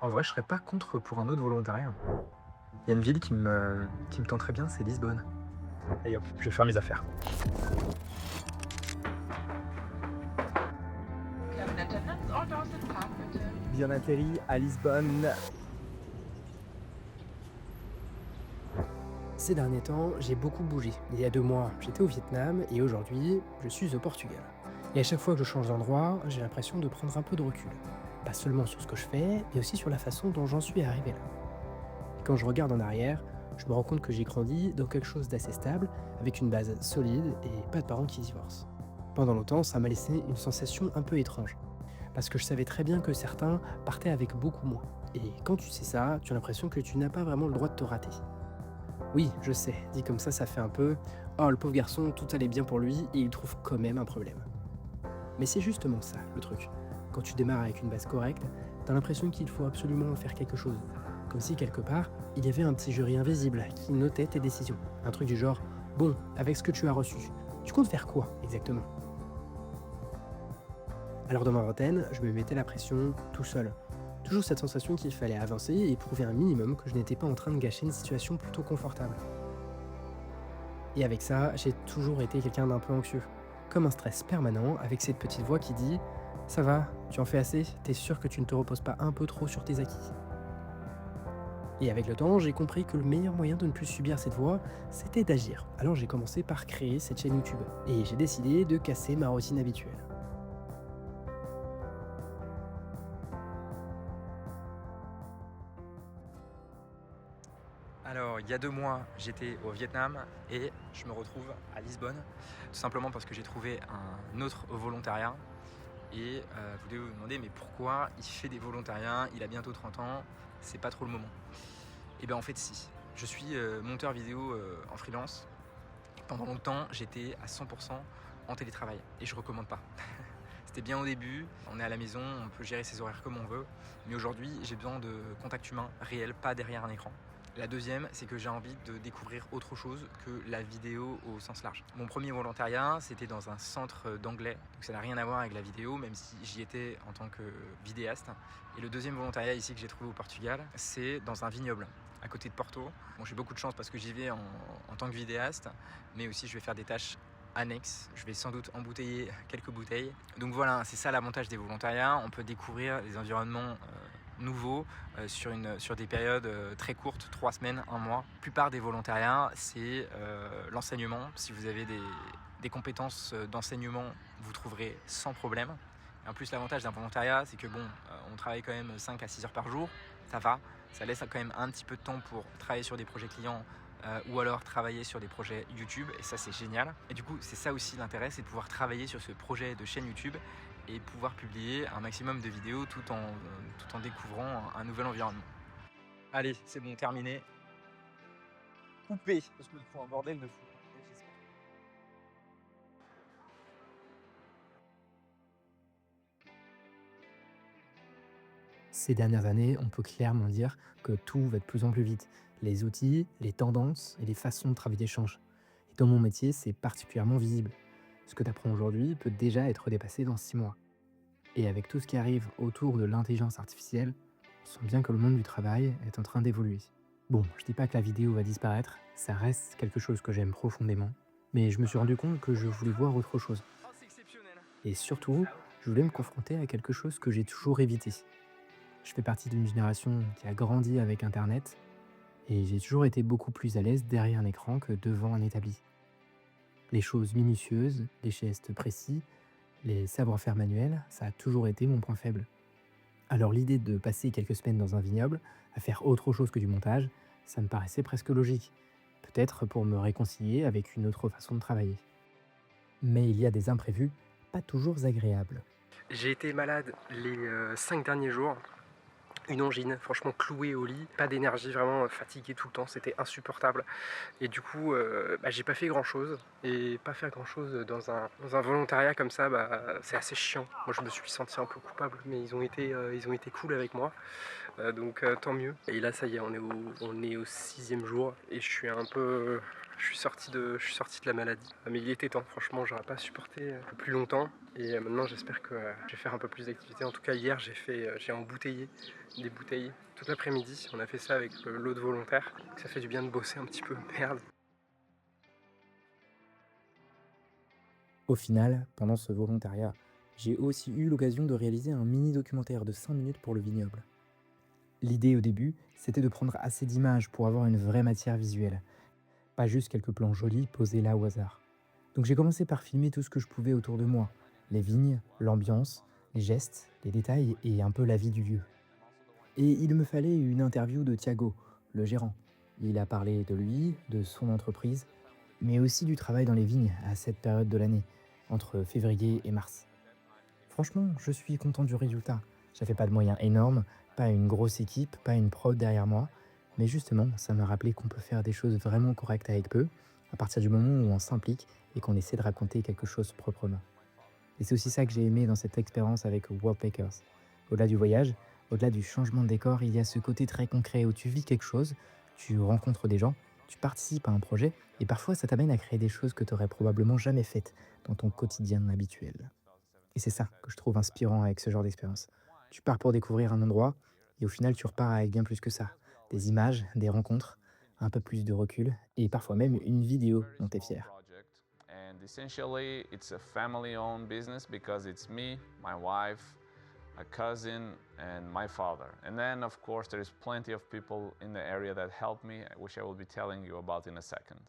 En vrai, je serais pas contre pour un autre volontariat. Il y a une ville qui me tenterait bien, c'est Lisbonne. Allez hop, je vais faire mes affaires. Cabin attendants, all doors and park bitte. Bien atterri à Lisbonne. Ces derniers temps, j'ai beaucoup bougé. Il y a 2 mois, j'étais au Vietnam et aujourd'hui, je suis au Portugal. Et à chaque fois que je change d'endroit, j'ai l'impression de prendre un peu de recul. Pas seulement sur ce que je fais, mais aussi sur la façon dont j'en suis arrivé là. Et quand je regarde en arrière, je me rends compte que j'ai grandi dans quelque chose d'assez stable, avec une base solide et pas de parents qui divorcent. Pendant longtemps, ça m'a laissé une sensation un peu étrange, parce que je savais très bien que certains partaient avec beaucoup moins. Et quand tu sais ça, tu as l'impression que tu n'as pas vraiment le droit de te rater. Oui, je sais, dit comme ça fait un peu «Oh, le pauvre garçon, tout allait bien pour lui et il trouve quand même un problème». Mais c'est justement ça, le truc. Quand tu démarres avec une base correcte, t'as l'impression qu'il faut absolument faire quelque chose. Comme si, quelque part, il y avait un petit jury invisible qui notait tes décisions. Un truc du genre «Bon, avec ce que tu as reçu, tu comptes faire quoi, exactement ?» Alors dans ma vingtaine, je me mettais la pression tout seul. Toujours cette sensation qu'il fallait avancer et prouver un minimum que je n'étais pas en train de gâcher une situation plutôt confortable. Et avec ça, j'ai toujours été quelqu'un d'un peu anxieux. Comme un stress permanent avec cette petite voix qui dit «Ça va, tu en fais assez, t'es sûr que tu ne te reposes pas un peu trop sur tes acquis?» Et avec le temps, j'ai compris que le meilleur moyen de ne plus subir cette voix, c'était d'agir. Alors j'ai commencé par créer cette chaîne YouTube. Et j'ai décidé de casser ma routine habituelle. Alors, il y a 2 mois, j'étais au Vietnam et je me retrouve à Lisbonne, tout simplement parce que j'ai trouvé un autre volontariat. Et vous devez vous demander, mais pourquoi il fait des volontariats, il a bientôt 30 ans, c'est pas trop le moment. Et bien en fait si, je suis monteur vidéo en freelance. Pendant longtemps, j'étais à 100% en télétravail et je recommande pas. C'était bien au début, on est à la maison, on peut gérer ses horaires comme on veut, mais aujourd'hui j'ai besoin de contact humain réel, pas derrière un écran. La deuxième, c'est que j'ai envie de découvrir autre chose que la vidéo au sens large. Mon premier volontariat, c'était dans un centre d'anglais, donc ça n'a rien à voir avec la vidéo, même si j'y étais en tant que vidéaste. Et le deuxième volontariat ici que j'ai trouvé au Portugal, c'est dans un vignoble, à côté de Porto. Bon, j'ai beaucoup de chance parce que j'y vais en tant que vidéaste, mais aussi je vais faire des tâches annexes. Je vais sans doute embouteiller quelques bouteilles. Donc voilà, c'est ça l'avantage des volontariats. On peut découvrir des environnements nouveaux sur des périodes très courtes, 3 semaines, 1 mois. La plupart des volontariats, c'est l'enseignement. Si vous avez des compétences d'enseignement, vous trouverez sans problème. Et en plus, l'avantage d'un volontariat, c'est que bon, on travaille quand même 5 à 6 heures par jour. Ça va, ça laisse quand même un petit peu de temps pour travailler sur des projets clients ou alors travailler sur des projets YouTube, et ça c'est génial. Et du coup c'est ça aussi l'intérêt, c'est de pouvoir travailler sur ce projet de chaîne YouTube et pouvoir publier un maximum de vidéos tout en découvrant un nouvel environnement. Allez, c'est bon, terminé. Coupé, parce que je fous un bordel de fou. Ces dernières années, on peut clairement dire que tout va de plus en plus vite. Les outils, les tendances et les façons de travailler changent. Et dans mon métier, c'est particulièrement visible. Ce que tu apprends aujourd'hui peut déjà être dépassé dans 6 mois. Et avec tout ce qui arrive autour de l'intelligence artificielle, on sent bien que le monde du travail est en train d'évoluer. Bon, je dis pas que la vidéo va disparaître, ça reste quelque chose que j'aime profondément, mais je me suis rendu compte que je voulais voir autre chose. Oh, c'est exceptionnel. Et surtout, je voulais me confronter à quelque chose que j'ai toujours évité. Je fais partie d'une génération qui a grandi avec Internet et j'ai toujours été beaucoup plus à l'aise derrière un écran que devant un établi. Les choses minutieuses, les gestes précis, les savoir-faire manuels, ça a toujours été mon point faible. Alors l'idée de passer quelques semaines dans un vignoble, à faire autre chose que du montage, ça me paraissait presque logique. Peut-être pour me réconcilier avec une autre façon de travailler. Mais il y a des imprévus pas toujours agréables. J'ai été malade les 5 derniers jours. Une angine, franchement clouée au lit, pas d'énergie, vraiment fatigué tout le temps, c'était insupportable. Et du coup, j'ai pas fait grand chose. Et pas faire grand chose dans un volontariat comme ça, c'est assez chiant. Moi je me suis senti un peu coupable, mais ils ont été cool avec moi. Donc tant mieux. Et là ça y est, on est au 6e jour et je suis sorti de la maladie. Mais il était temps, franchement, j'aurais pas supporté plus longtemps. Et maintenant, j'espère que je vais faire un peu plus d'activités. En tout cas, hier, j'ai embouteillé des bouteilles toute l'après-midi. On a fait ça avec l'eau de volontaire. Ça fait du bien de bosser un petit peu. Merde. Au final, pendant ce volontariat, j'ai aussi eu l'occasion de réaliser un mini documentaire de 5 minutes pour le vignoble. L'idée au début, c'était de prendre assez d'images pour avoir une vraie matière visuelle, pas juste quelques plans jolis posés là au hasard. Donc j'ai commencé par filmer tout ce que je pouvais autour de moi, les vignes, l'ambiance, les gestes, les détails et un peu la vie du lieu. Et il me fallait une interview de Thiago, le gérant. Il a parlé de lui, de son entreprise, mais aussi du travail dans les vignes à cette période de l'année, entre février et mars. Franchement, je suis content du résultat. J'avais pas de moyens énormes, pas une grosse équipe, pas une prod derrière moi, mais justement, ça m'a rappelé qu'on peut faire des choses vraiment correctes avec peu, à partir du moment où on s'implique et qu'on essaie de raconter quelque chose proprement. Et c'est aussi ça que j'ai aimé dans cette expérience avec Wallpakers. Au-delà du voyage, au-delà du changement de décor, il y a ce côté très concret où tu vis quelque chose, tu rencontres des gens, tu participes à un projet, et parfois ça t'amène à créer des choses que tu aurais probablement jamais faites dans ton quotidien habituel. Et c'est ça que je trouve inspirant avec ce genre d'expérience. Tu pars pour découvrir un endroit, et au final tu repars avec bien plus que ça. Des images, des rencontres, un peu plus de recul, et parfois même une vidéo dont tu es fier. And essentially, it's a family-owned business because it's me, my wife, a cousin, and my father. And then, of course, there is plenty of people in the area that help me, which I will be telling you about in a second.